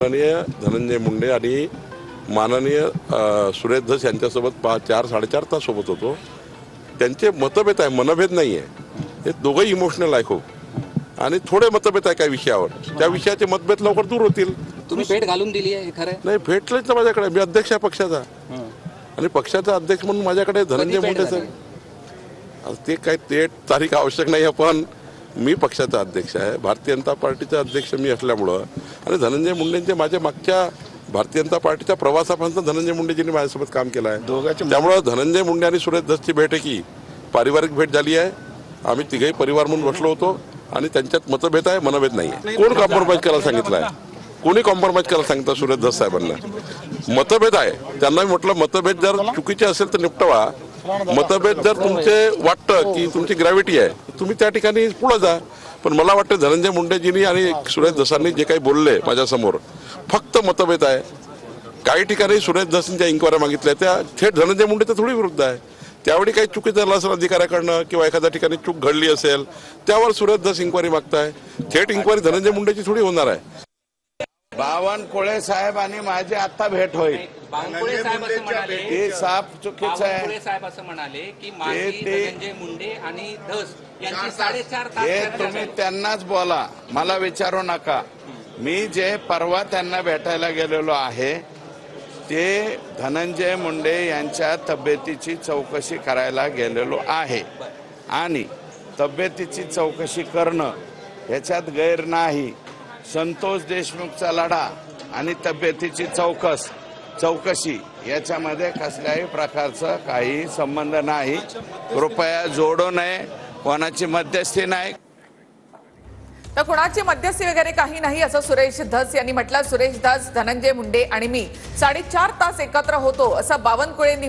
माननीय धनंजय मुंडे आणि माननीय सुरेश धस यांच्यासोबत 4-4.5 तास सोबत होतो। त्यांचे मतभेद आहे, मनभेद नाही आहे। हे दोघंही इमोशनल आहे खूप आणि थोडे मतभेद आहे काही विषयावर, त्या विषयाचे मतभेद लवकर दूर होतील। तुम्ही भेट घालून दिली आहे, खरं आहे? नाही, भेटलेच ना माझ्याकडे। मी अध्यक्ष आहे पक्षाचा आणि पक्षाचा अध्यक्ष म्हणून माझ्याकडे धनंजय मुंडे सर ते काही ते तारीख आवश्यक नाही, पण मी पक्षाचा अध्यक्ष आहे, भारतीय जनता पार्टीचा अध्यक्ष मी असल्यामुळं आणि धनंजय मुंडेंचे माझ्या मागच्या भारतीय जनता पार्टीच्या प्रवासापासून धनंजय मुंडेजींनी माझ्यासोबत काम केलं आहे। त्यामुळे धनंजय मुंडे आणि सुरेश धसची भेट आहे की पारिवारिक भेट झाली आहे। आम्ही तिघही परिवार म्हणून बसलो होतो आणि त्यांच्यात मतभेद आहे, मनभेद नाही आहे। कोण कॉम्प्रोमाइज करायला सांगितलं आहे? कोणी कॉम्प्रोमाइज करायला सांगितलं? सुरेश धस साहेबांना मतभेद आहे, त्यांना मी म्हटलं मतभेद जर चुकीचे असेल तर निपटवा। मतभेद जर तुमचे वाटतं की तुमची ग्रॅव्हिटी आहे, तुम्ही त्या ठिकाणी पुढे जा। पण मला वाटतं धनंजय मुंडेजींनी आणि सुरेश धसांनी जे काही बोलले माझ्यासमोर फक्त मतभेद आहे। काही ठिकाणी सुरेश धसांच्या इन्क्वायरी मागितल्या, त्या थेट धनंजय मुंडे तर थोडी विरुद्ध आहे। त्यावेळी काही चुकी झालं असेल अधिकाऱ्याकडनं किंवा एखाद्या ठिकाणी चूक घडली असेल त्यावर सुरेश धस इन्क्वायरी मागताय, थेट इन्क्वायरी धनंजय मुंडेची थोडी होणार आहे। बावनकुळे साहेब आणि माझी आता भेट होईल। बावनकुळे साहेब असं म्हणाले, ते साफ चुकीचं आहे। बावनकुळे साहेब असं म्हणाले की माजी धनंजय मुंडे आणि धस यांची 4.5 तास हे तुम्ही त्यांनाच बोला, मला विचारू नका। मी जे परवा त्यांना भेटायला गेलेलो आहे ते धनंजय मुंडे यांच्या तब्येतीची चौकशी करायला गेलेलो आहे आणि तब्येतीची चौकशी करणं याच्यात गैर नाही। संतोष देशमुखचा लढा आणि तब्येतीची चौकशी याच्यामध्ये कसल्याही प्रकारचा काही संबंध नाही। कृपया जोडू नये, कोणाची मध्यस्थी नाही। तर कोणाची मध्यस्थी वगैरे काही नाही असं सुरेश धस यांनी म्हटलं। सुरेश धस, धनंजय मुंडे आणि मी 4.5 तास एकत्र होतो असं बावनकुळेंनी